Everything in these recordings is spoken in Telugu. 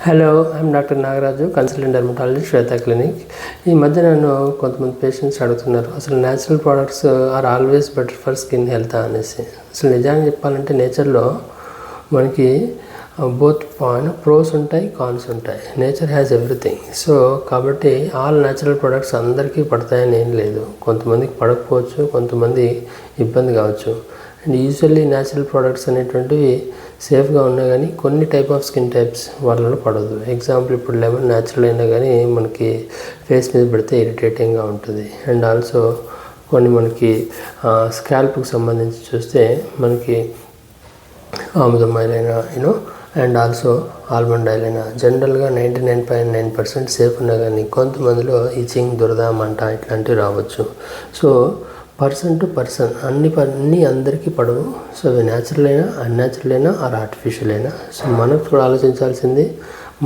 Hello, I'm doctor Nagaraju, consultant dermatologist, Shweta clinic. ఈ మధ్య నన్ను కొంతమంది పేషెంట్స్ అడుగుతున్నారు, అసలు natural products are always better for skin health అనేసి. అసలు నిజాన్ని చెప్పాలంటే నేచర్లో మనకి బోత్ ప్రోస్ ఉంటాయి, కాన్స్ ఉంటాయి. Nature has everything. సో కాబట్టి ఆల్ న్యాచురల్ ప్రోడక్ట్స్ అందరికీ పడతాయని ఏం లేదు. కొంతమందికి పడకపోవచ్చు, కొంతమంది ఇబ్బంది కావచ్చు. అండ్ యూజువల్లీ న్యాచురల్ ప్రోడక్ట్స్ అనేటువంటివి సేఫ్గా ఉన్నా కానీ కొన్ని టైప్ ఆఫ్ స్కిన్ టైప్స్ వాళ్ళలో పడదు. ఎగ్జాంపుల్, ఇప్పుడు లెమన్ న్యాచురల్ అయినా కానీ మనకి ఫేస్ మీద పెడితే ఇరిటేటింగ్గా ఉంటుంది. అండ్ ఆల్సో కొన్ని మనకి స్కాల్ప్కి సంబంధించి చూస్తే మనకి ఆముదం ఆయిల్ అయినా అండ్ ఆల్సో ఆల్మండ్ ఆయిల్ అయినా జనరల్గా 99.9% సేఫ్ ఉన్నా కానీ కొంతమందిలో ఇచింగ్, దురద, మంట ఇట్లాంటివి రావచ్చు. సో పర్సన్ టు పర్సన్ అన్నీ అందరికీ పడవు. సో అవి న్యాచురల్ అయినా, అన్యాచురల్ అయినా, ఆర్ ఆర్టిఫిషియల్ అయినా. సో మనకు కూడా ఆలోచించాల్సింది,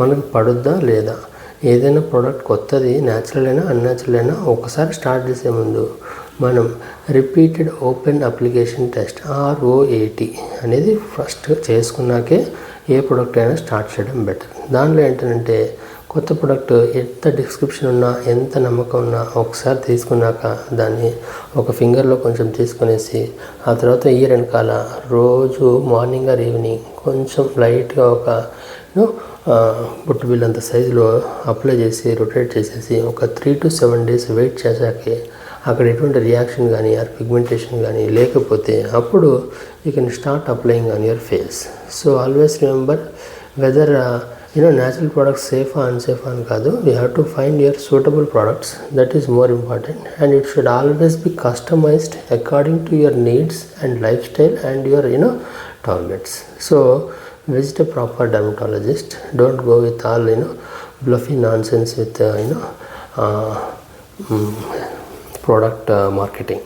మనకు పడుద్దా లేదా. ఏదైనా ప్రోడక్ట్ కొత్తది న్యాచురల్ అయినా, అన్యాచురల్ అయినా ఒకసారి స్టార్ట్ చేసే ముందు మనం repeated open application test ROAT అనేది ఫస్ట్ చేసుకున్నాకే ఏ ప్రోడక్ట్ అయినా స్టార్ట్ చేయడం బెటర్. దానిలో ఏంటంటే కొత్త ప్రోడక్ట్ ఎంత డిస్క్రిప్షన్ ఉన్నా, ఎంత నమ్మకం ఉన్నా ఒకసారి తీసుకున్నాక దాన్ని ఒక ఫింగర్లో కొంచెం తీసుకునేసి ఆ తర్వాత ఇయర్ వెనకాల రోజు మార్నింగ్ ఆర్ ఈవినింగ్ కొంచెం లైట్గా ఒక బుట్టు బిల్ అంత సైజులో అప్లై చేసి రొటేట్ చేసేసి ఒక 3 to 7 days వెయిట్ చేశాకే అక్కడ ఎటువంటి రియాక్షన్ కానీ ఆర్ పిగ్మెంటేషన్ కానీ లేకపోతే అప్పుడు you can start applying on your face. So always remember, whether natural products safe or unsafe అని కాదు. We have to find your suitable products. That is more important, and it should always be customized according to your needs and lifestyle and your targets. So visit a proper dermatologist. Don't go with all bluffy nonsense with product marketing.